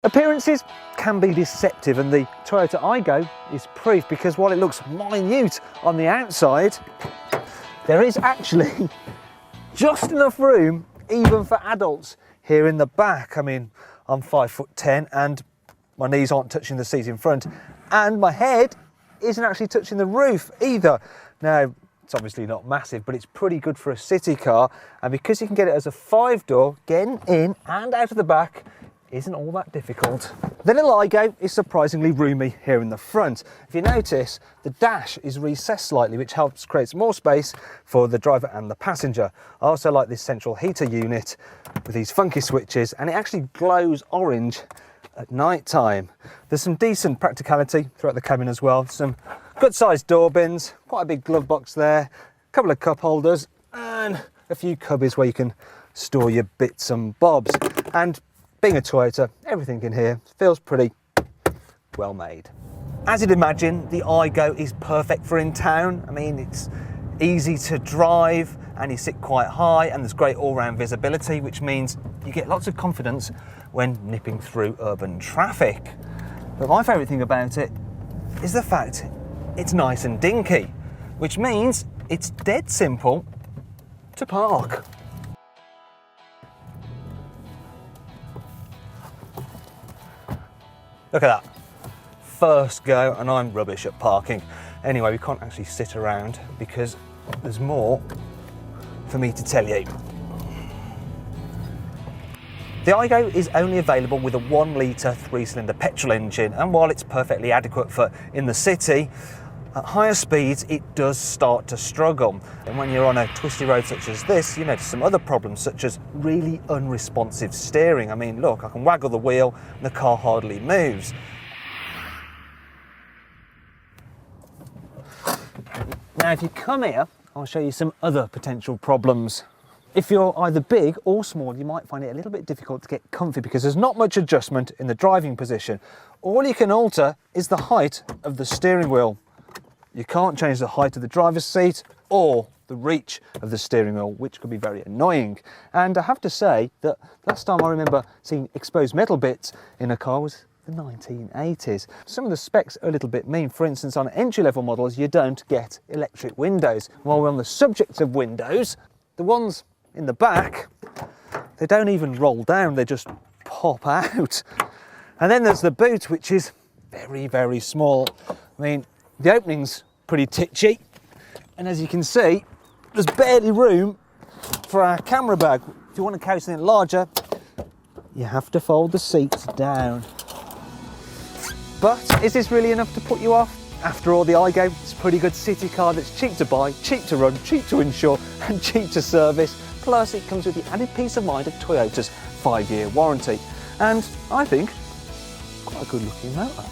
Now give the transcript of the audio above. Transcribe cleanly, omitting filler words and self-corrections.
Appearances can be deceptive, and the Toyota Aygo is proof, because while it looks minute on the outside, there is actually just enough room even for adults here in the back. I mean, I'm 5'10" and my knees aren't touching the seat in front, and my head isn't actually touching the roof either. Now, it's obviously not massive, but it's pretty good for a city car, and because you can get it as a 5-door, getting in and out of the back isn't all that difficult. The little Aygo is surprisingly roomy here in the front. If you notice, the dash is recessed slightly, which helps create more space for the driver and the passenger. I also like this central heater unit with these funky switches, and it actually glows orange at night time. There's some decent practicality throughout the cabin as well. Some good sized door bins, quite a big glove box there, a couple of cup holders, and a few cubbies where you can store your bits and bobs. And being a Toyota, everything in here feels pretty well made. As you'd imagine, the Aygo is perfect for in town. I mean, it's easy to drive and you sit quite high, and there's great all-round visibility, which means you get lots of confidence when nipping through urban traffic. But my favourite thing about it is the fact it's nice and dinky, which means it's dead simple to park. Look at that, first go, and I'm rubbish at parking. Anyway, we can't actually sit around because there's more for me to tell you. The Aygo is only available with a 1 litre 3-cylinder petrol engine, and while it's perfectly adequate for in the city, at higher speeds it does start to struggle. And when you're on a twisty road such as this, you notice some other problems, such as really unresponsive steering. I mean, look, I can waggle the wheel and the car hardly moves. Now, if you come here, I'll show you some other potential problems. If you're either big or small, you might find it a little bit difficult to get comfy because there's not much adjustment in the driving position. All you can alter is the height of the steering wheel. You can't change the height of the driver's seat or the reach of the steering wheel, which could be very annoying. And I have to say that last time I remember seeing exposed metal bits in a car was the 1980s. Some of the specs are a little bit mean. For instance, on entry-level models, you don't get electric windows. While we're on the subject of windows, the ones in the back, they don't even roll down, they just pop out. And then there's the boot, which is very, very small. I mean, the opening's pretty titchy, and as you can see, there's barely room for our camera bag. If you want to carry something larger, you have to fold the seats down. But is this really enough to put you off? After all, the Aygo is a pretty good city car that's cheap to buy, cheap to run, cheap to insure, and cheap to service. Plus, it comes with the added peace of mind of Toyota's 5-year warranty. And I think, quite a good looking motor.